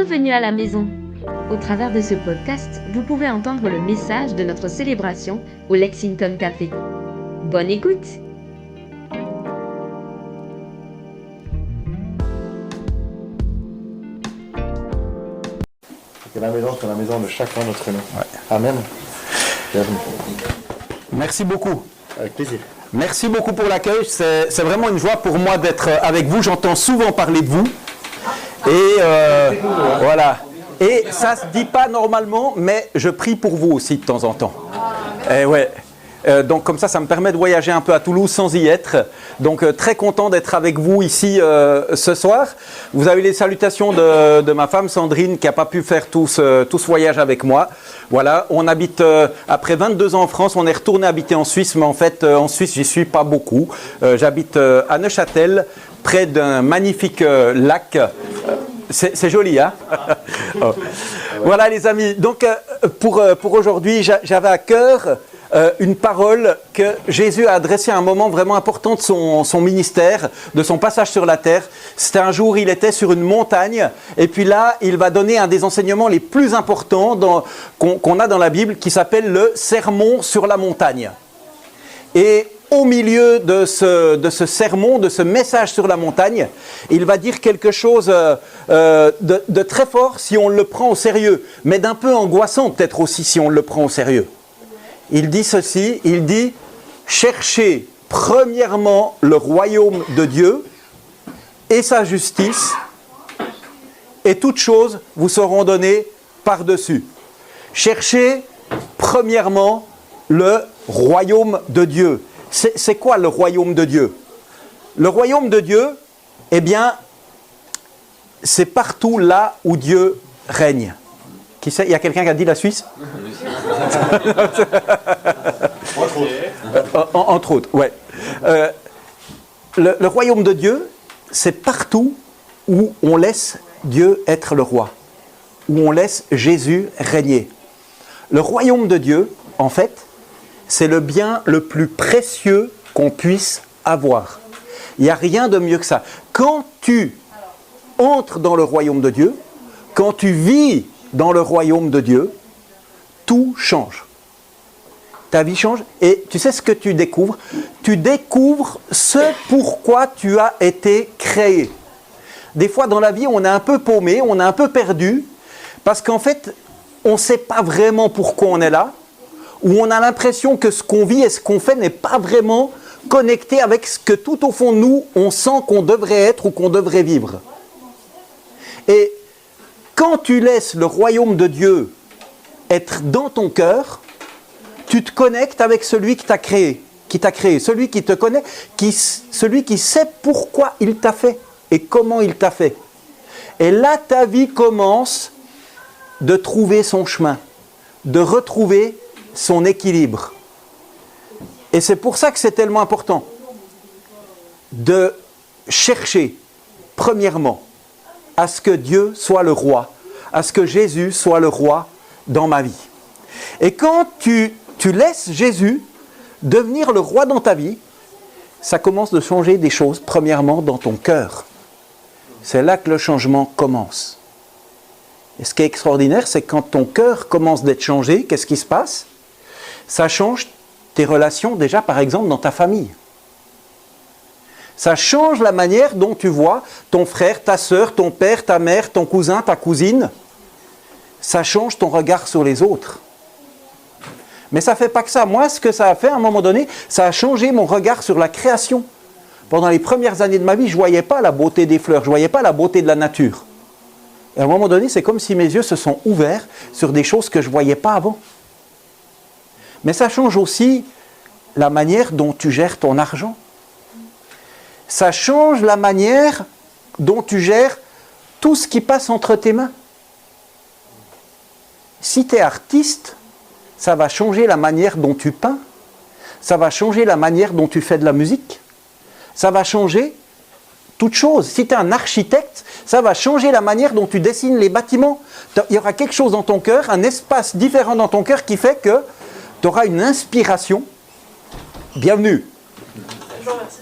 Bienvenue à la maison. Au travers de ce podcast, vous pouvez entendre le message de notre célébration au Lexington Café. Bonne écoute! Que la maison soit la maison de chacun d'entre nous. Ouais. Amen. Bienvenue. Merci beaucoup. Avec plaisir. Merci beaucoup pour l'accueil. C'est vraiment une joie pour moi d'être avec vous. J'entends souvent parler de vous. Et voilà. Et ça se dit pas normalement, mais je prie pour vous aussi de temps en temps. Et ouais. Donc comme ça me permet de voyager un peu à Toulouse sans y être. Donc très content d'être avec vous ici ce soir. Vous avez les salutations de ma femme Sandrine qui n'a pas pu faire tout ce voyage avec moi. Voilà, on habite, après 22 ans en France, on est retourné habiter en Suisse, mais en fait en Suisse j'y suis pas beaucoup. J'habite à Neuchâtel, près d'un magnifique lac. C'est joli, hein? Oh. Voilà les amis, donc pour aujourd'hui j'avais à cœur une parole que Jésus a adressée à un moment vraiment important de son ministère, de son passage sur la terre. C'était un jour, il était sur une montagne, et puis là, il va donner un des enseignements les plus importants qu'on a dans la Bible, qui s'appelle le Sermon sur la montagne. Et au milieu de ce sermon, de ce message sur la montagne, il va dire quelque chose de très fort si on le prend au sérieux, mais d'un peu angoissant peut-être aussi si on le prend au sérieux. Il dit ceci, il dit « Cherchez premièrement le royaume de Dieu et sa justice, et toutes choses vous seront données par-dessus. » Cherchez premièrement le royaume de Dieu. C'est quoi le royaume de Dieu? Le royaume de Dieu, eh bien, c'est partout là où Dieu règne. Qui sait? Il y a quelqu'un qui a dit la Suisse? Entre autres, ouais. Le royaume de Dieu, c'est partout où on laisse Dieu être le roi, où on laisse Jésus régner. Le royaume de Dieu, en fait, c'est le bien le plus précieux qu'on puisse avoir. Il n'y a rien de mieux que ça. Quand tu entres dans le royaume de Dieu, quand tu vis dans le royaume de Dieu, tout change. Ta vie change et tu sais ce que tu découvres? Tu découvres ce pourquoi tu as été créé. Des fois dans la vie, on est un peu paumé, on est un peu perdu, parce qu'en fait, on ne sait pas vraiment pourquoi on est là, ou on a l'impression que ce qu'on vit et ce qu'on fait n'est pas vraiment connecté avec ce que tout au fond de nous, on sent qu'on devrait être ou qu'on devrait vivre. Et quand tu laisses le royaume de Dieu être dans ton cœur, tu te connectes avec celui qui t'a créé, celui qui te connaît, celui qui sait pourquoi il t'a fait et comment il t'a fait. Et là, ta vie commence de trouver son chemin, de retrouver son équilibre. Et c'est pour ça que c'est tellement important de chercher, premièrement, à ce que Dieu soit le roi, à ce que Jésus soit le roi dans ma vie. Et quand tu laisses Jésus devenir le roi dans ta vie, ça commence de changer des choses, premièrement, dans ton cœur. C'est là que le changement commence. Et ce qui est extraordinaire, c'est que quand ton cœur commence d'être changé, qu'est-ce qui se passe? Ça change tes relations, déjà, par exemple, dans ta famille. Ça change la manière dont tu vois ton frère, ta sœur, ton père, ta mère, ton cousin, ta cousine. Ça change ton regard sur les autres. Mais ça ne fait pas que ça. Moi, ce que ça a fait à un moment donné, ça a changé mon regard sur la création. Pendant les premières années de ma vie, je ne voyais pas la beauté des fleurs, je ne voyais pas la beauté de la nature. Et à un moment donné, c'est comme si mes yeux se sont ouverts sur des choses que je ne voyais pas avant. Mais ça change aussi la manière dont tu gères ton argent. Ça change la manière dont tu gères tout ce qui passe entre tes mains. Si tu es artiste, ça va changer la manière dont tu peins, ça va changer la manière dont tu fais de la musique, ça va changer toute chose. Si tu es un architecte, ça va changer la manière dont tu dessines les bâtiments. Il y aura quelque chose dans ton cœur, un espace différent dans ton cœur qui fait que tu auras une inspiration. Bienvenue. Je vous remercie.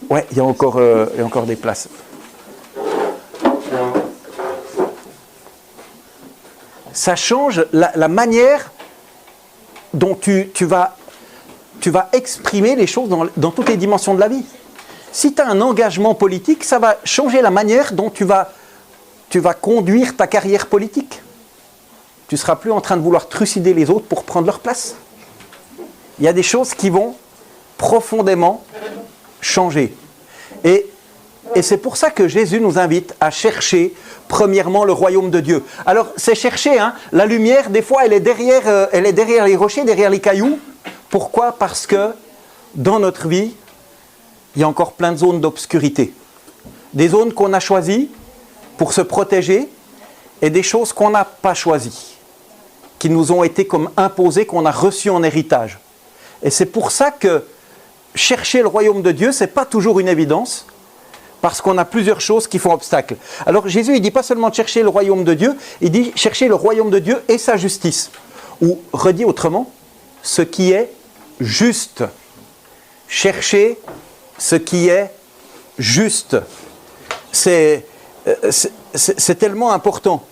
Ouais, il y a encore des places. ça change la manière dont tu vas exprimer les choses dans toutes les dimensions de la vie. Si tu as un engagement politique, ça va changer la manière dont tu vas conduire ta carrière politique. Tu ne seras plus en train de vouloir trucider les autres pour prendre leur place. Il y a des choses qui vont profondément changer. Et c'est pour ça que Jésus nous invite à chercher premièrement le royaume de Dieu. Alors c'est chercher, hein, la lumière des fois elle est derrière les rochers, derrière les cailloux. Pourquoi ? Parce que dans notre vie, il y a encore plein de zones d'obscurité. Des zones qu'on a choisies pour se protéger et des choses qu'on n'a pas choisies, qui nous ont été comme imposées, qu'on a reçues en héritage. Et c'est pour ça que chercher le royaume de Dieu, ce n'est pas toujours une évidence, parce qu'on a plusieurs choses qui font obstacle. Alors Jésus, il ne dit pas seulement de chercher le royaume de Dieu, il dit chercher le royaume de Dieu et sa justice. Ou, redit autrement, ce qui est juste. Chercher ce qui est juste. C'est tellement important.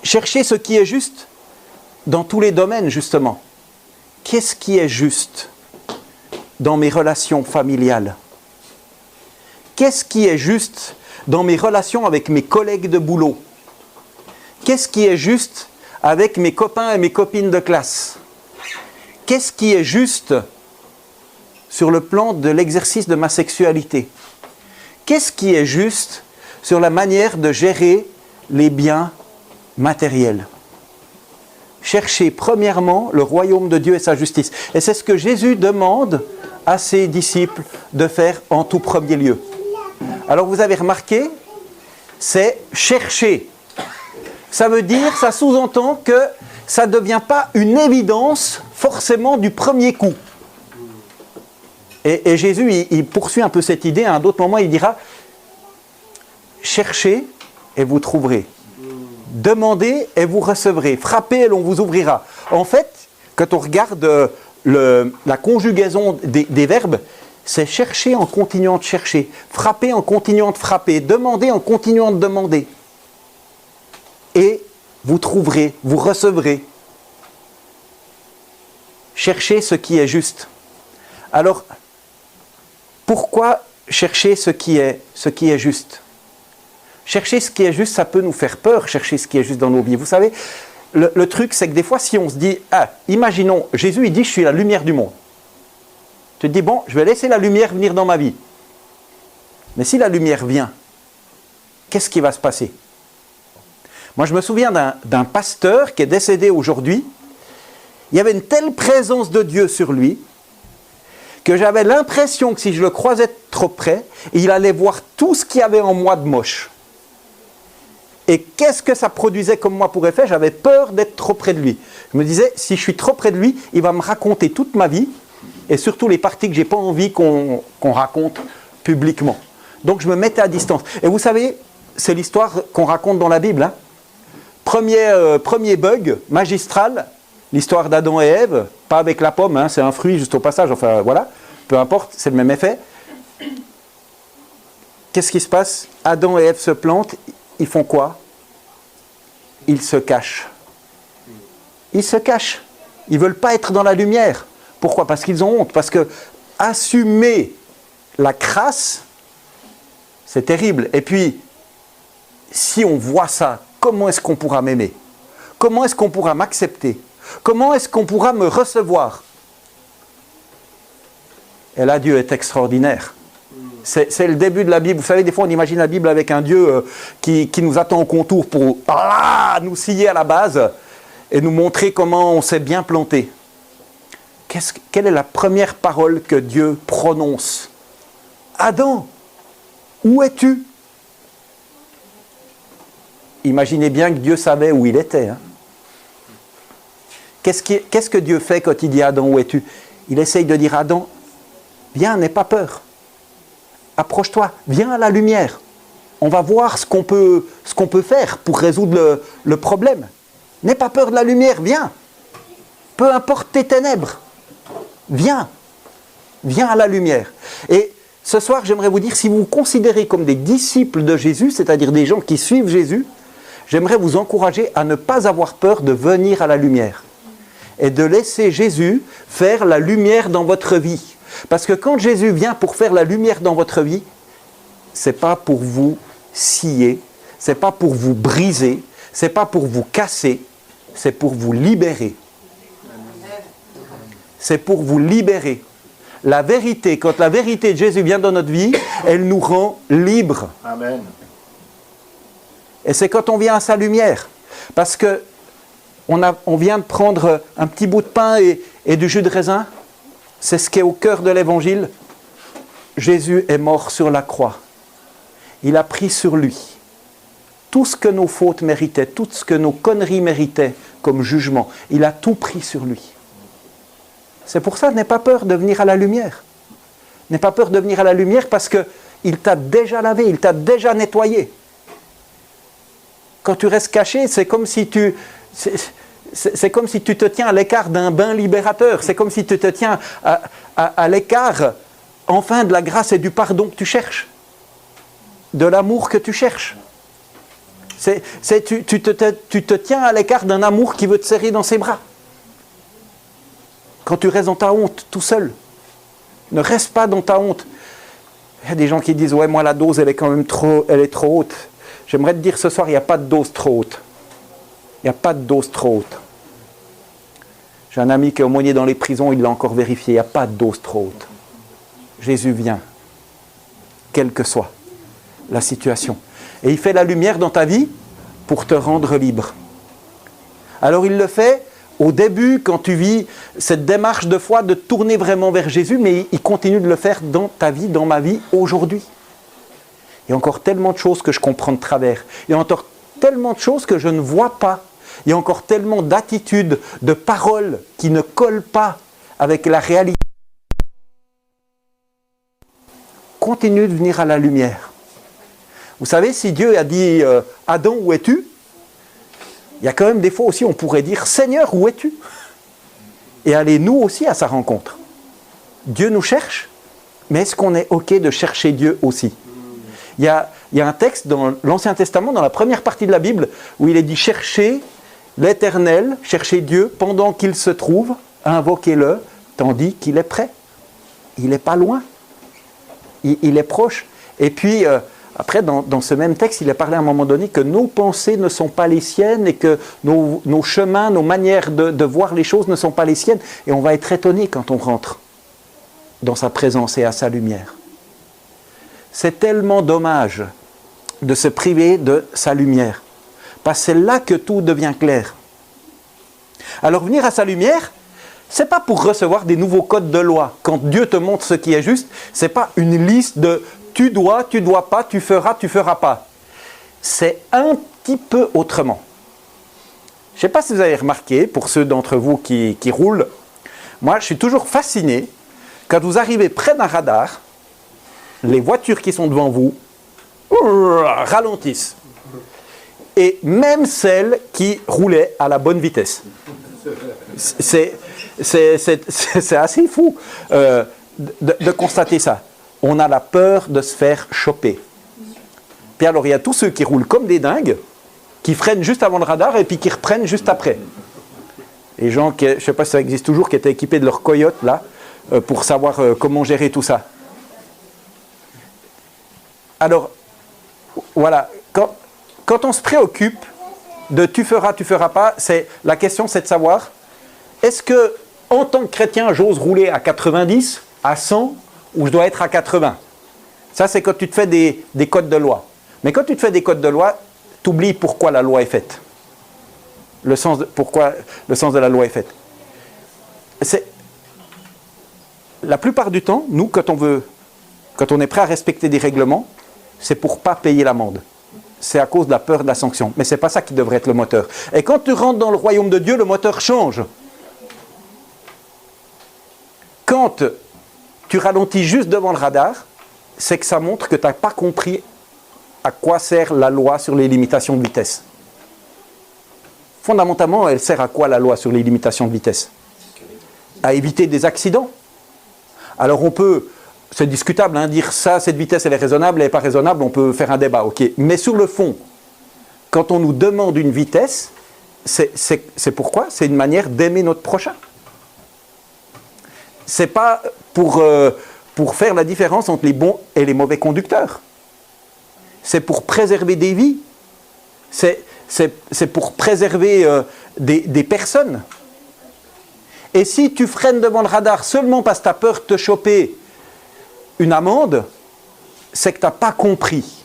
Chercher ce qui est juste dans tous les domaines, justement. Qu'est-ce qui est juste dans mes relations familiales ? Qu'est-ce qui est juste dans mes relations avec mes collègues de boulot ? Qu'est-ce qui est juste avec mes copains et mes copines de classe ? Qu'est-ce qui est juste sur le plan de l'exercice de ma sexualité ? Qu'est-ce qui est juste sur la manière de gérer les biens matériels ? Cherchez premièrement le royaume de Dieu et sa justice. Et c'est ce que Jésus demande à ses disciples de faire en tout premier lieu. Alors vous avez remarqué, c'est chercher. Ça veut dire, ça sous-entend que ça ne devient pas une évidence forcément du premier coup. Et Jésus, il poursuit un peu cette idée. À un autre moment, il dira « Cherchez et vous trouverez. Demandez et vous recevrez. Frappez et l'on vous ouvrira. » En fait, quand on regarde la conjugaison des verbes, c'est chercher en continuant de chercher, frapper en continuant de frapper, demander en continuant de demander. Et vous trouverez, vous recevrez. Cherchez ce qui est juste. Alors, pourquoi chercher ce qui est juste ? Chercher ce qui est juste, ça peut nous faire peur, chercher ce qui est juste dans nos vies. Vous savez, le truc, c'est que des fois, si on se dit, imaginons, Jésus, il dit, je suis la lumière du monde. Tu te dis, bon, je vais laisser la lumière venir dans ma vie. Mais si la lumière vient, qu'est-ce qui va se passer ? Moi, je me souviens d'un pasteur qui est décédé aujourd'hui. Il y avait une telle présence de Dieu sur lui que j'avais l'impression que si je le croisais trop près, il allait voir tout ce qu'il y avait en moi de moche. Et qu'est-ce que ça produisait comme moi pour effet ? J'avais peur d'être trop près de lui. Je me disais, si je suis trop près de lui, il va me raconter toute ma vie, et surtout les parties que je n'ai pas envie qu'on raconte publiquement. Donc je me mettais à distance. Et vous savez, c'est l'histoire qu'on raconte dans la Bible. Hein. Premier bug magistral, l'histoire d'Adam et Ève, pas avec la pomme, hein, c'est un fruit juste au passage, enfin voilà, peu importe, c'est le même effet. Qu'est-ce qui se passe ? Adam et Ève se plantent, ils font quoi ? Ils se cachent. Ils se cachent. Ils ne veulent pas être dans la lumière. Pourquoi ? Parce qu'ils ont honte. Parce que assumer la crasse, c'est terrible. Et puis, si on voit ça, comment est-ce qu'on pourra m'aimer ? Comment est-ce qu'on pourra m'accepter ? Comment est-ce qu'on pourra me recevoir ? Et là, Dieu est extraordinaire. C'est le début de la Bible. Vous savez, des fois, on imagine la Bible avec un Dieu qui nous attend au contour pour nous scier à la base et nous montrer comment on s'est bien planté. Quelle est la première parole que Dieu prononce ? Adam, où es-tu ? Imaginez bien que Dieu savait où il était. Hein. Qu'est-ce que Dieu fait quand il dit Adam, où es-tu ? Il essaye de dire Adam, viens, n'aie pas peur. Approche-toi, viens à la lumière. On va voir ce qu'on peut faire pour résoudre le problème. N'aie pas peur de la lumière, viens. Peu importe tes ténèbres, viens à la lumière. Et ce soir, j'aimerais vous dire, si vous vous considérez comme des disciples de Jésus, c'est-à-dire des gens qui suivent Jésus, j'aimerais vous encourager à ne pas avoir peur de venir à la lumière et de laisser Jésus faire la lumière dans votre vie. Parce que quand Jésus vient pour faire la lumière dans votre vie, ce n'est pas pour vous scier, ce n'est pas pour vous briser, ce n'est pas pour vous casser, c'est pour vous libérer. C'est pour vous libérer. La vérité, quand la vérité de Jésus vient dans notre vie, elle nous rend libres. Amen. Et c'est quand on vient à sa lumière. Parce que on vient de prendre un petit bout de pain et du jus de raisin. C'est ce qui est au cœur de l'évangile. Jésus est mort sur la croix. Il a pris sur lui tout ce que nos fautes méritaient, tout ce que nos conneries méritaient comme jugement. Il a tout pris sur lui. C'est pour ça, n'aie pas peur de venir à la lumière. N'aie pas peur de venir à la lumière parce qu'il t'a déjà lavé, il t'a déjà nettoyé. Quand tu restes caché, c'est comme si tu te tiens à l'écart d'un bain libérateur. C'est comme si tu te tiens à l'écart, enfin, de la grâce et du pardon que tu cherches. De l'amour que tu cherches. Tu te tiens à l'écart d'un amour qui veut te serrer dans ses bras. Quand tu restes dans ta honte, tout seul. Ne reste pas dans ta honte. Il y a des gens qui disent « Ouais, moi la dose, elle est quand même trop haute. » J'aimerais te dire ce soir, il n'y a pas de dose trop haute. Il n'y a pas de dose trop haute. J'ai un ami qui est aumônier dans les prisons, il l'a encore vérifié. Il n'y a pas de dose trop haute. Jésus vient, quelle que soit la situation. Et il fait la lumière dans ta vie pour te rendre libre. Alors il le fait au début, quand tu vis cette démarche de foi, de tourner vraiment vers Jésus, mais il continue de le faire dans ta vie, dans ma vie, aujourd'hui. Il y a encore tellement de choses que je comprends de travers. Il y a encore tellement de choses que je ne vois pas. Il y a encore tellement d'attitudes, de paroles qui ne collent pas avec la réalité. Continue de venir à la lumière. Vous savez, si Dieu a dit « Adam, où es-tu » il y a quand même des fois aussi, on pourrait dire « Seigneur, où es-tu » et aller nous aussi à sa rencontre. Dieu nous cherche, mais est-ce qu'on est OK de chercher Dieu aussi ? Il y a un texte dans l'Ancien Testament, dans la première partie de la Bible, où il est dit « Cherchez l'Éternel, cherchez Dieu pendant qu'il se trouve, invoquez-le, tandis qu'il est prêt. » Il n'est pas loin. Il est proche. Et puis, après, dans ce même texte, il est parlé à un moment donné que nos pensées ne sont pas les siennes et que nos chemins, nos manières de voir les choses ne sont pas les siennes. Et on va être étonné quand on rentre dans sa présence et à sa lumière. C'est tellement dommage de se priver de sa lumière. Parce que c'est là que tout devient clair. Alors venir à sa lumière, ce n'est pas pour recevoir des nouveaux codes de loi. Quand Dieu te montre ce qui est juste, ce n'est pas une liste de tu dois pas, tu feras pas. C'est un petit peu autrement. Je ne sais pas si vous avez remarqué, pour ceux d'entre vous qui roulent, moi je suis toujours fasciné quand vous arrivez près d'un radar, les voitures qui sont devant vous ralentissent. Et même celles qui roulaient à la bonne vitesse. C'est assez fou de constater ça. On a la peur de se faire choper. Puis alors, il y a tous ceux qui roulent comme des dingues, qui freinent juste avant le radar et puis qui reprennent juste après. Les gens, je ne sais pas si ça existe toujours, qui étaient équipés de leur coyote, là, pour savoir comment gérer tout ça. Alors, voilà, quand on se préoccupe de tu feras pas, la question c'est de savoir, est-ce que, en tant que chrétien, j'ose rouler à 90, à 100, ou je dois être à 80 ? Ça, c'est quand tu te fais des codes de loi. Mais quand tu te fais des codes de loi, tu oublies pourquoi la loi est faite. Pourquoi le sens de la loi est faite. La plupart du temps, nous, quand on est prêt à respecter des règlements, c'est pour ne pas payer l'amende. C'est à cause de la peur de la sanction. Mais ce n'est pas ça qui devrait être le moteur. Et quand tu rentres dans le royaume de Dieu, le moteur change. Quand tu ralentis juste devant le radar, c'est que ça montre que tu n'as pas compris à quoi sert la loi sur les limitations de vitesse. Fondamentalement, elle sert à quoi la loi sur les limitations de vitesse ? À éviter des accidents. Alors on peut, c'est discutable, dire ça, cette vitesse elle est raisonnable, elle n'est pas raisonnable, on peut faire un débat, ok. Mais sur le fond, quand on nous demande une vitesse, c'est pourquoi? C'est une manière d'aimer notre prochain. C'est pas pour faire la différence entre les bons et les mauvais conducteurs. C'est pour préserver des vies. C'est pour préserver des personnes. Et si tu freines devant le radar seulement parce que tu as peur de te choper une amende, c'est que tu n'as pas compris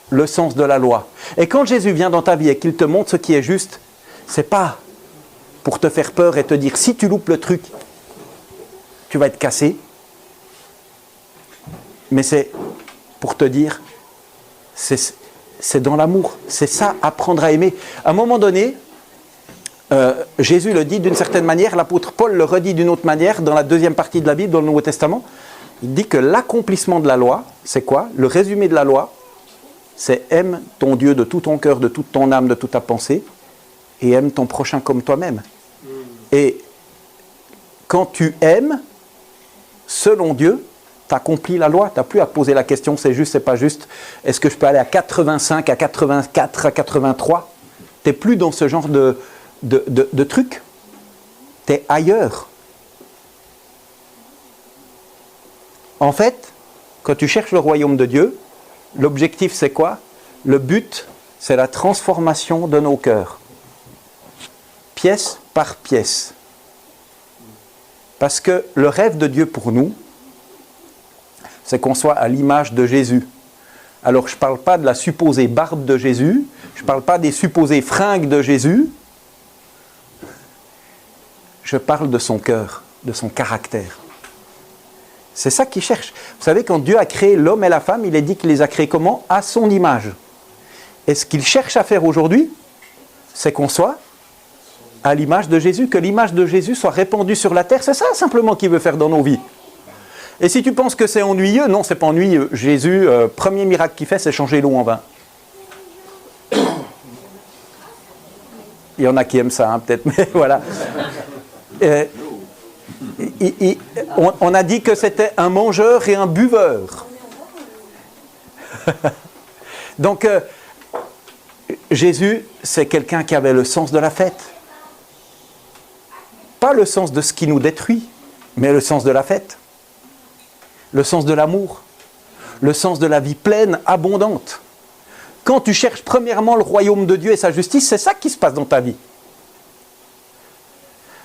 le sens de la loi. Et quand Jésus vient dans ta vie et qu'il te montre ce qui est juste, c'est pas pour te faire peur et te dire si tu loupes le truc, tu vas être cassé. Mais c'est pour te dire, c'est dans l'amour. C'est ça, apprendre à aimer. À un moment donné, Jésus le dit d'une certaine manière, l'apôtre Paul le redit d'une autre manière dans la deuxième partie de la Bible, dans le Nouveau Testament. Il dit que l'accomplissement de la loi, c'est quoi? Le résumé de la loi, c'est aime ton Dieu de tout ton cœur, de toute ton âme, de toute ta pensée, et aime ton prochain comme toi-même. Et quand tu aimes, selon Dieu, tu accomplis la loi. Tu n'as plus à te poser la question, c'est juste, c'est pas juste. Est-ce que je peux aller à 85, à 84, à 83? Tu n'es plus dans ce genre de truc. Tu es ailleurs. En fait, quand tu cherches le royaume de Dieu, l'objectif c'est quoi? Le but, c'est la transformation de nos cœurs. Pièce par pièce. Parce que le rêve de Dieu pour nous, c'est qu'on soit à l'image de Jésus. Alors je ne parle pas de la supposée barbe de Jésus, je ne parle pas des supposées fringues de Jésus, je parle de son cœur, de son caractère. C'est ça qu'il cherche. Vous savez, quand Dieu a créé l'homme et la femme, il est dit qu'il les a créés comment? À son image. Et ce qu'il cherche à faire aujourd'hui, c'est qu'on soit à l'image de Jésus, que l'image de Jésus soit répandue sur la terre. C'est ça simplement qu'il veut faire dans nos vies. Et si tu penses que c'est ennuyeux, non, c'est pas ennuyeux. Jésus, premier miracle qu'il fait, c'est changer l'eau en vin. Il y en a qui aiment ça, hein, peut-être, mais voilà. On a dit que c'était un mangeur et un buveur. Donc, Jésus, c'est quelqu'un qui avait le sens de la fête. Pas le sens de ce qui nous détruit, mais le sens de la fête. Le sens de l'amour. Le sens de la vie pleine, abondante. Quand tu cherches premièrement le royaume de Dieu et sa justice, c'est ça qui se passe dans ta vie.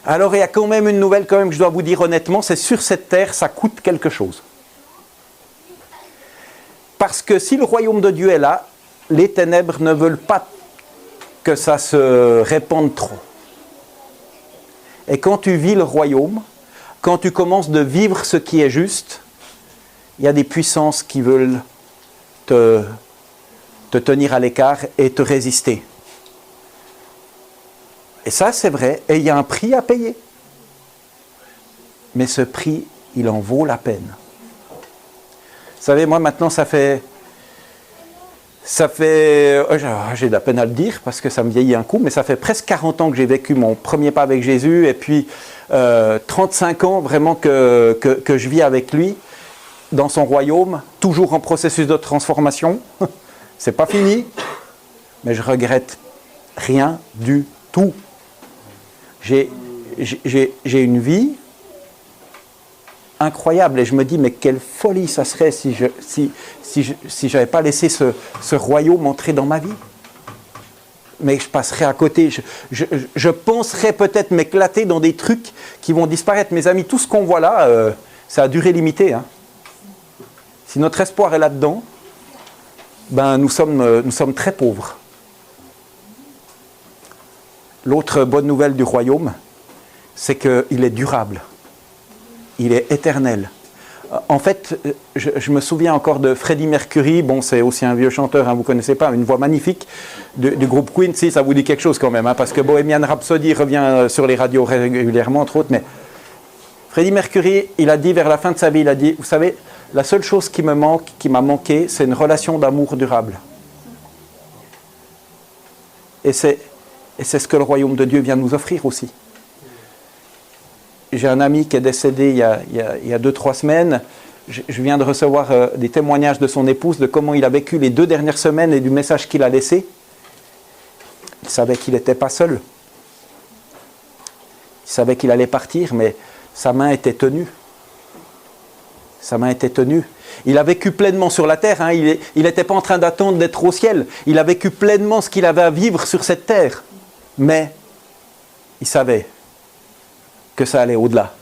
Alors il y a quand même une nouvelle que je dois vous dire honnêtement, c'est sur cette terre, ça coûte quelque chose. Parce que si le royaume de Dieu est là, les ténèbres ne veulent pas que ça se répande trop. Et quand tu vis le royaume, quand tu commences de vivre ce qui est juste, il y a des puissances qui veulent te tenir à l'écart et te résister. Et ça, c'est vrai, et il y a un prix à payer. Mais ce prix, il en vaut la peine. Vous savez, moi, maintenant, ça fait j'ai de la peine à le dire, parce que ça me vieillit un coup, mais ça fait presque 40 ans que j'ai vécu mon premier pas avec Jésus, et puis 35 ans, vraiment, que je vis avec lui, dans son royaume, toujours en processus de transformation. C'est pas fini, mais je regrette rien du tout. J'ai une vie incroyable et je me dis mais quelle folie ça serait si je n'avais pas laissé ce royaume entrer dans ma vie. Mais je passerais à côté, je penserais peut-être m'éclater dans des trucs qui vont disparaître. Mes amis, tout ce qu'on voit là, ça a durée limitée. Hein. Si notre espoir est là-dedans, ben nous sommes très pauvres. L'autre bonne nouvelle du royaume, c'est qu'il est durable. Il est éternel. En fait, je me souviens encore de Freddie Mercury. Bon, c'est aussi un vieux chanteur, hein, vous ne connaissez pas, une voix magnifique du groupe Queen. Si, ça vous dit quelque chose quand même, hein, parce que Bohemian Rhapsody revient sur les radios régulièrement, entre autres. Mais Freddie Mercury, il a dit vers la fin de sa vie, il a dit, vous savez, la seule chose qui m'a manqué, c'est une relation d'amour durable. Et c'est ce que le royaume de Dieu vient nous offrir aussi. J'ai un ami qui est décédé il y a 2-3 semaines. Je viens de recevoir des témoignages de son épouse, de comment il a vécu les 2 dernières semaines et du message qu'il a laissé. Il savait qu'il n'était pas seul. Il savait qu'il allait partir, mais sa main était tenue. Sa main était tenue. Il a vécu pleinement sur la terre. Hein. Il n'était pas en train d'attendre d'être au ciel. Il a vécu pleinement ce qu'il avait à vivre sur cette terre. Mais il savait que ça allait au-delà.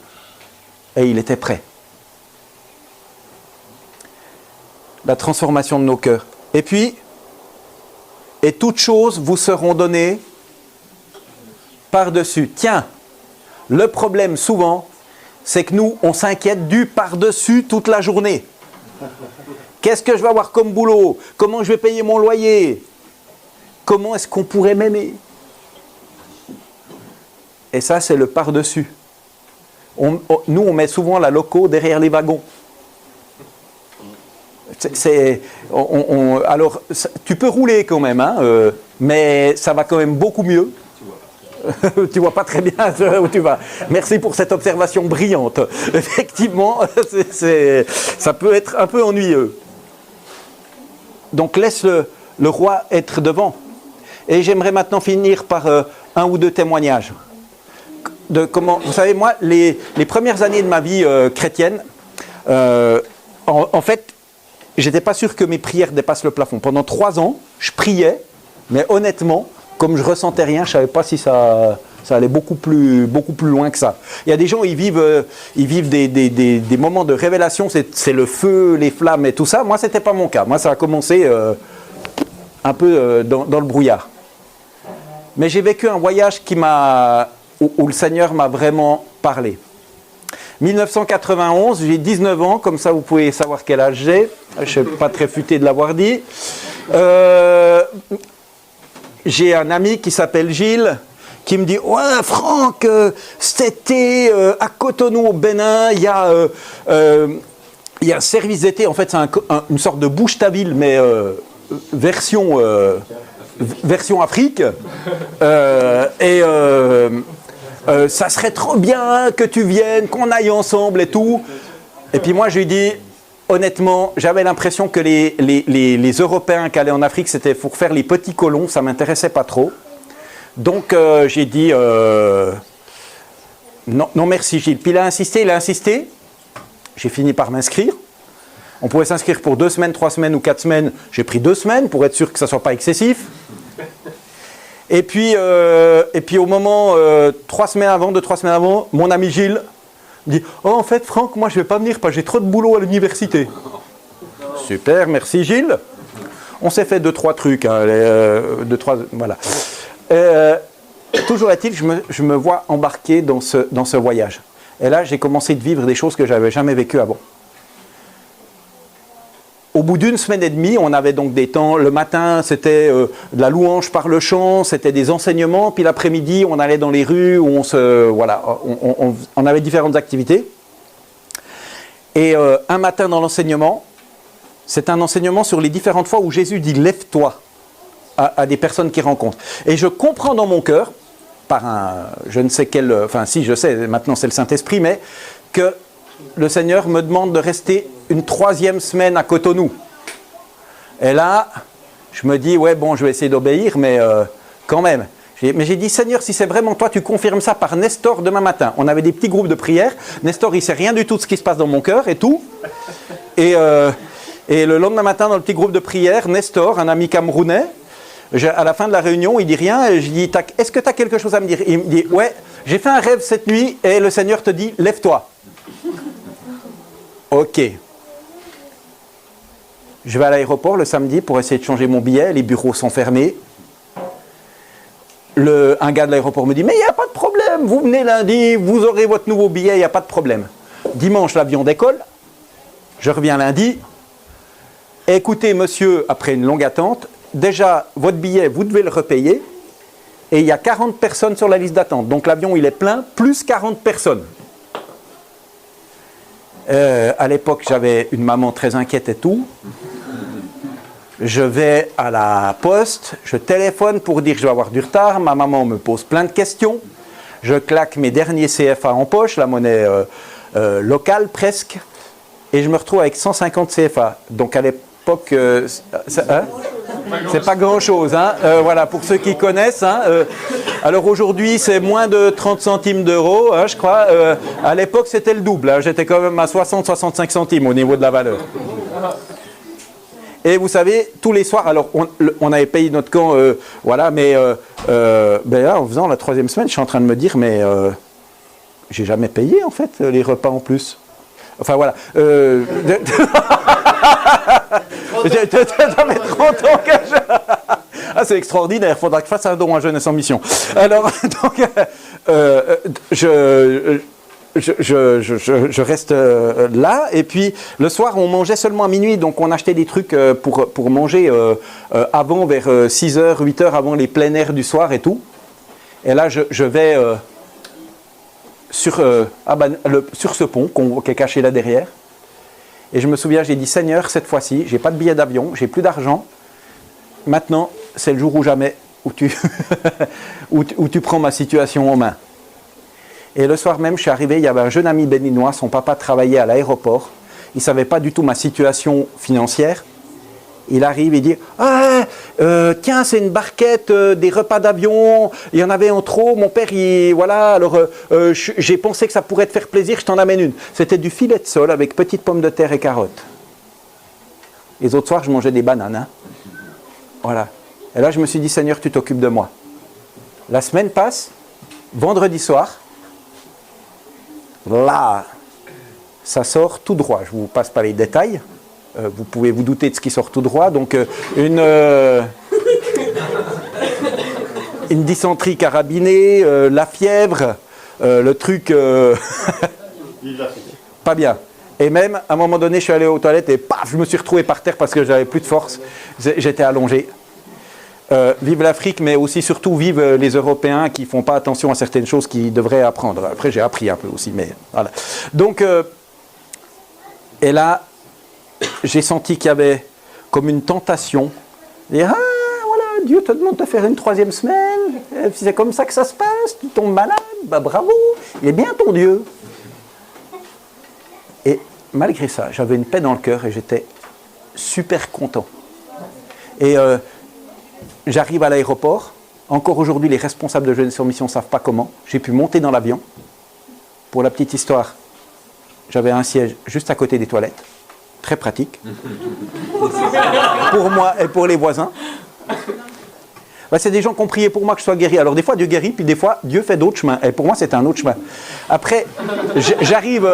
Et il était prêt. La transformation de nos cœurs. Et puis, et toutes choses vous seront données par-dessus. Tiens, le problème souvent, c'est que nous, on s'inquiète du par-dessus toute la journée. Qu'est-ce que je vais avoir comme boulot? Comment je vais payer mon loyer? Comment est-ce qu'on pourrait m'aimer? Et ça, c'est le par-dessus. Nous, on met souvent la loco derrière les wagons. Alors, tu peux rouler quand même, hein, mais ça va quand même beaucoup mieux. Tu vois pas très bien où tu vas. Merci pour cette observation brillante. Effectivement, ça peut être un peu ennuyeux. Donc laisse le roi être devant. Et j'aimerais maintenant finir par un ou deux témoignages. De comment, vous savez, moi, les premières années de ma vie chrétienne, en fait, j'étais pas sûr que mes prières dépassent le plafond. Pendant 3 ans, je priais, mais honnêtement, comme je ressentais rien, je savais pas si ça allait beaucoup plus loin que ça. Il y a des gens, ils vivent des moments de révélation, c'est le feu, les flammes et tout ça. Moi, c'était pas mon cas. Moi, ça a commencé un peu dans le brouillard. Mais j'ai vécu un voyage où le Seigneur m'a vraiment parlé. 1991, j'ai 19 ans, comme ça vous pouvez savoir quel âge j'ai. Je ne suis pas très futé de l'avoir dit. J'ai un ami qui s'appelle Gilles, qui me dit « Ouais, Franck, cet été, à Cotonou, au Bénin, il y a un service d'été. En fait, c'est une sorte de bouge-ta-ville, mais version Afrique. Ça serait trop bien que tu viennes, qu'on aille ensemble et tout. » Et puis moi, je lui dis, honnêtement, j'avais l'impression que les Européens qui allaient en Afrique, c'était pour faire les petits colons, ça ne m'intéressait pas trop. Donc j'ai dit, non merci Gilles. Puis il a insisté. J'ai fini par m'inscrire. On pouvait s'inscrire pour 2 semaines, 3 semaines ou 4 semaines. J'ai pris 2 semaines pour être sûr que ça ne soit pas excessif. Et puis au moment, 3 semaines avant, mon ami Gilles me dit « Oh, en fait, Franck, moi, je ne vais pas venir parce que j'ai trop de boulot à l'université. » Super, merci Gilles. On s'est fait 2-3 trucs. Hein, 2-3, voilà. Toujours est-il, je me vois embarqué dans ce voyage. Et là, j'ai commencé de vivre des choses que je n'avais jamais vécues avant. Au bout d'1 semaine et demie, on avait donc des temps. Le matin, c'était de la louange par le chant, c'était des enseignements. Puis l'après-midi, on allait dans les rues où on avait différentes activités. Et un matin dans l'enseignement, c'est un enseignement sur les différentes fois où Jésus dit « Lève-toi » à des personnes qu'il rencontre. Et je comprends dans mon cœur, par je ne sais quel, enfin si je sais, maintenant c'est le Saint-Esprit, mais que le Seigneur me demande de rester une 3e semaine à Cotonou. Et là, je me dis, ouais, bon, je vais essayer d'obéir, mais quand même. Mais j'ai dit, Seigneur, si c'est vraiment toi, tu confirmes ça par Nestor demain matin. On avait des petits groupes de prière. Nestor, il ne sait rien du tout de ce qui se passe dans mon cœur et tout. Et le lendemain matin, dans le petit groupe de prière, Nestor, un ami camerounais, à la fin de la réunion, il dit rien. Et je dis, est-ce que tu as quelque chose à me dire? Il me dit, ouais, j'ai fait un rêve cette nuit et le Seigneur te dit, lève-toi. Ok. Je vais à l'aéroport le samedi pour essayer de changer mon billet. Les bureaux sont fermés. Un gars de l'aéroport me dit « Mais il n'y a pas de problème, vous venez lundi, vous aurez votre nouveau billet, il n'y a pas de problème. » Dimanche, l'avion décolle. Je reviens lundi. Écoutez, monsieur, après une longue attente, déjà, votre billet, vous devez le repayer. Et il y a 40 personnes sur la liste d'attente. Donc l'avion, il est plein, plus 40 personnes. À l'époque, j'avais une maman très inquiète et tout. Je vais à la poste, je téléphone pour dire que je vais avoir du retard. Ma maman me pose plein de questions. Je claque mes derniers CFA en poche, la monnaie locale presque. Et je me retrouve avec 150 CFA. Donc à l'époque... C'est pas grand-chose, hein. Voilà, pour ceux qui connaissent. Hein, alors aujourd'hui, c'est moins de 30 centimes d'euros, hein, je crois. À l'époque, c'était le double. Hein. J'étais quand même à 60-65 centimes au niveau de la valeur. Et vous savez, tous les soirs, alors on avait payé notre camp, voilà, mais ben là, en faisant la 3e semaine, je suis en train de me dire, mais j'ai jamais payé en fait les repas en plus. Enfin voilà. Ça fait 30 ans que Ah, c'est extraordinaire, il faudra que je fasse un don à Jeunesse en Mission. Alors, donc, je reste là, et puis le soir, on mangeait seulement à minuit, donc on achetait des trucs pour manger avant, vers 6h, 8h, avant les plein air du soir et tout. Et là, je vais sur ce pont qui est caché là derrière. Et je me souviens, j'ai dit, Seigneur, cette fois-ci, j'ai pas de billet d'avion, j'ai plus d'argent. Maintenant, c'est le jour ou jamais où tu, où tu prends ma situation en main. Et le soir même, je suis arrivé, il y avait un jeune ami béninois, son papa travaillait à l'aéroport. Il ne savait pas du tout ma situation financière. Il arrive et dit « Ah, tiens, c'est une barquette, des repas d'avion, il y en avait en trop, mon père, voilà, alors j'ai pensé que ça pourrait te faire plaisir, je t'en amène une. » C'était du filet de sole avec petites pommes de terre et carottes. Les autres soirs, je mangeais des bananes. Hein. Voilà. Et là, je me suis dit « Seigneur, tu t'occupes de moi. » La semaine passe, vendredi soir, là, ça sort tout droit. Je ne vous passe pas les détails. Vous pouvez vous douter de ce qui sort tout droit. Donc, une dysenterie carabinée, la fièvre, le truc... pas bien. Et même, à un moment donné, je suis allé aux toilettes et paf, je me suis retrouvé par terre parce que j'avais plus de force. J'étais allongé. Vive l'Afrique, mais aussi surtout vive les Européens qui ne font pas attention à certaines choses qu'ils devraient apprendre. Après, j'ai appris un peu aussi, mais voilà. Donc, et là, j'ai senti qu'il y avait comme une tentation. Et ah, voilà, Dieu te demande de faire une 3e semaine. C'est comme ça que ça se passe. Tu tombes malade, bah bravo, il est bien ton Dieu. Et malgré ça, j'avais une paix dans le cœur et j'étais super content. Et j'arrive à l'aéroport. Encore aujourd'hui, les responsables de Jeunesse en Mission ne savent pas comment. J'ai pu monter dans l'avion. Pour la petite histoire, j'avais un siège juste à côté des toilettes. Très pratique. Pour moi et pour les voisins. Ben, c'est des gens qui ont prié pour moi que je sois guéri. Alors des fois, Dieu guérit, puis des fois, Dieu fait d'autres chemins. Et pour moi, c'était un autre chemin. Après, j'arrive...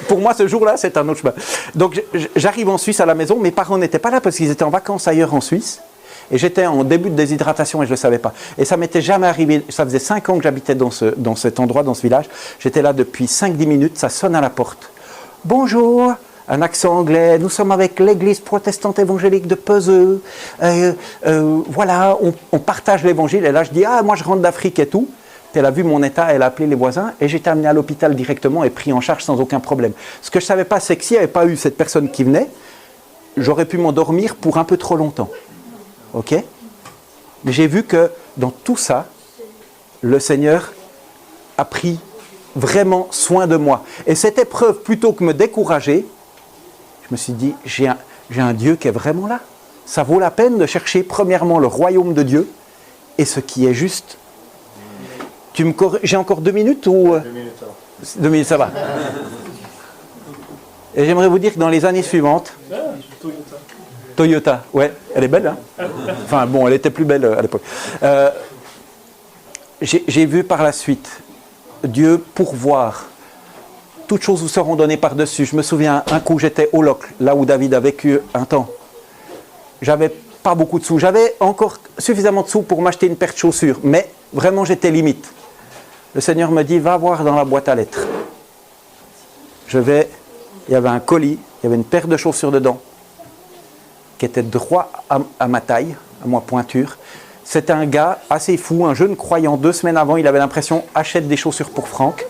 Pour moi, ce jour-là, c'est un autre chemin. Donc, j'arrive en Suisse à la maison. Mes parents n'étaient pas là parce qu'ils étaient en vacances ailleurs en Suisse. Et j'étais en début de déshydratation et je ne le savais pas. Et ça m'était jamais arrivé. Ça faisait 5 ans que j'habitais dans cet endroit, dans ce village. J'étais là depuis 5-10 minutes. Ça sonne à la porte. « Bonjour !» Un accent anglais. « Nous sommes avec l'église protestante évangélique de Peseux. Voilà, on partage l'évangile. » Et là, je dis « Ah, moi, je rentre d'Afrique et tout. » Elle a vu mon état, elle a appelé les voisins et j'étais amené à l'hôpital directement et pris en charge sans aucun problème. Ce que je ne savais pas, c'est que s'il n'y avait pas eu cette personne qui venait, j'aurais pu m'endormir pour un peu trop longtemps. Ok ? Mais j'ai vu que dans tout ça, le Seigneur a pris vraiment soin de moi. Et cette épreuve, plutôt que me décourager, je me suis dit, j'ai un Dieu qui est vraiment là. Ça vaut la peine de chercher premièrement le royaume de Dieu et ce qui est juste. J'ai encore 2 minutes ou 2 minutes, ça va. 2 minutes, ça va. Et j'aimerais vous dire que dans les années suivantes, Toyota, ouais, elle est belle, hein. Enfin bon, elle était plus belle à l'époque. J'ai vu par la suite Dieu pourvoir. Toutes choses vous seront données par-dessus. Je me souviens, un coup j'étais au Locle, là où David a vécu un temps. J'avais pas beaucoup de sous. J'avais encore suffisamment de sous pour m'acheter une paire de chaussures, mais vraiment j'étais limite. Le Seigneur me dit, va voir dans la boîte à lettres. Il y avait un colis, il y avait une paire de chaussures dedans, qui était droit à ma taille, à ma pointure. C'était un gars assez fou, un jeune croyant. 2 semaines avant, il avait l'impression, achète des chaussures pour Franck.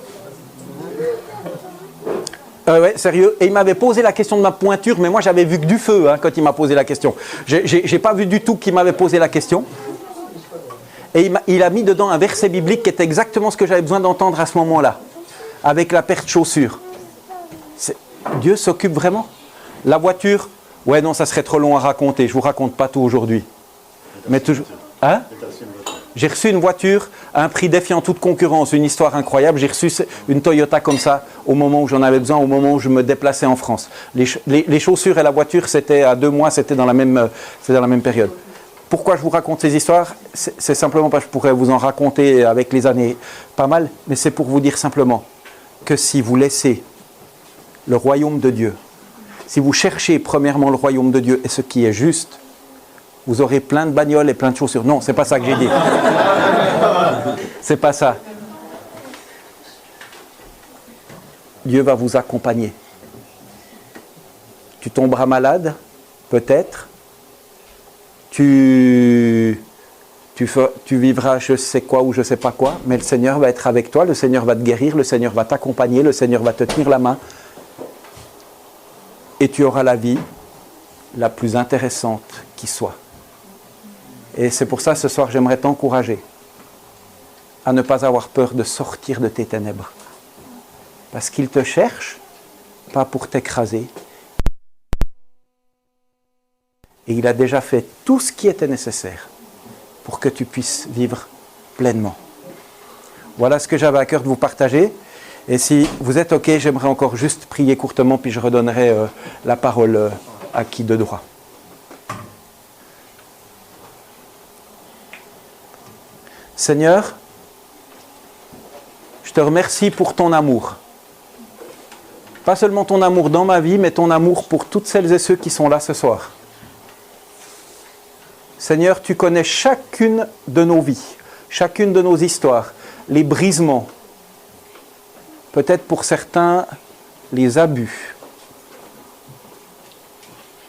Ouais, sérieux. Et il m'avait posé la question de ma pointure, mais moi j'avais vu que du feu hein, quand il m'a posé la question. J'ai pas vu du tout qu'il m'avait posé la question. Et il a mis dedans un verset biblique qui était exactement ce que j'avais besoin d'entendre à ce moment-là, avec la paire de chaussures. Dieu s'occupe vraiment. La voiture, Ouais, non, ça serait trop long à raconter. Je vous raconte pas tout aujourd'hui. Mais toujours. Hein? J'ai reçu une voiture à un prix défiant toute concurrence, une histoire incroyable. J'ai reçu une Toyota comme ça au moment où j'en avais besoin, au moment où je me déplaçais en France. Les chaussures et la voiture, c'était à 2 mois, c'était dans la même période. Pourquoi je vous raconte ces histoires? C'est simplement parce que je pourrais vous en raconter avec les années pas mal, mais c'est pour vous dire simplement que si vous laissez le royaume de Dieu, si vous cherchez premièrement le royaume de Dieu et ce qui est juste, vous aurez plein de bagnoles et plein de chaussures. Non, c'est pas ça que j'ai dit. C'est pas ça. Dieu va vous accompagner. Tu tomberas malade, peut-être. Tu vivras je sais quoi ou je sais pas quoi, mais le Seigneur va être avec toi, le Seigneur va te guérir, le Seigneur va t'accompagner, le Seigneur va te tenir la main. Et tu auras la vie la plus intéressante qui soit. Et c'est pour ça, ce soir, j'aimerais t'encourager à ne pas avoir peur de sortir de tes ténèbres. Parce qu'il te cherche, pas pour t'écraser. Et il a déjà fait tout ce qui était nécessaire pour que tu puisses vivre pleinement. Voilà ce que j'avais à cœur de vous partager. Et si vous êtes OK, j'aimerais encore juste prier courtement, puis je redonnerai la parole à qui de droit. Seigneur, je te remercie pour ton amour. Pas seulement ton amour dans ma vie, mais ton amour pour toutes celles et ceux qui sont là ce soir. Seigneur, tu connais chacune de nos vies, chacune de nos histoires, les brisements, peut-être pour certains les abus,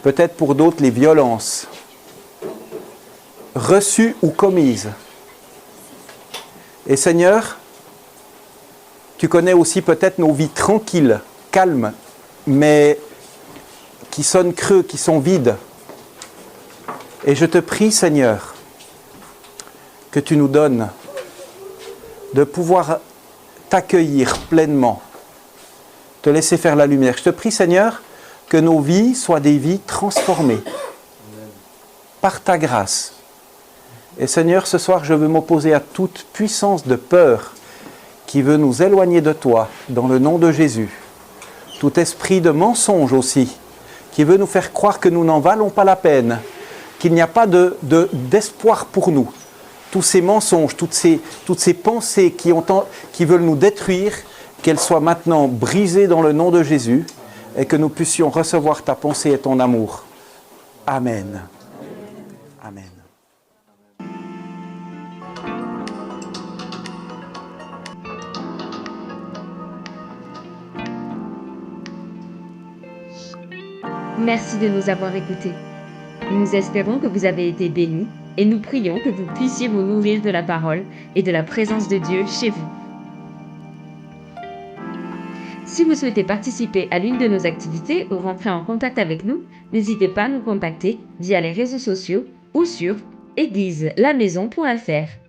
peut-être pour d'autres les violences, reçues ou commises. Et Seigneur, tu connais aussi peut-être nos vies tranquilles, calmes, mais qui sonnent creux, qui sont vides. Et je te prie, Seigneur, que tu nous donnes de pouvoir t'accueillir pleinement, te laisser faire la lumière. Je te prie, Seigneur, que nos vies soient des vies transformées par ta grâce. Et Seigneur, ce soir, je veux m'opposer à toute puissance de peur qui veut nous éloigner de toi, dans le nom de Jésus. Tout esprit de mensonge aussi, qui veut nous faire croire que nous n'en valons pas la peine, qu'il n'y a pas d'espoir pour nous. Tous ces mensonges, toutes ces pensées qui veulent nous détruire, qu'elles soient maintenant brisées dans le nom de Jésus et que nous puissions recevoir ta pensée et ton amour. Amen. Amen. Merci de nous avoir écoutés. Nous espérons que vous avez été bénis et nous prions que vous puissiez vous nourrir de la parole et de la présence de Dieu chez vous. Si vous souhaitez participer à l'une de nos activités ou rentrer en contact avec nous, n'hésitez pas à nous contacter via les réseaux sociaux ou sur égliselamaison.fr.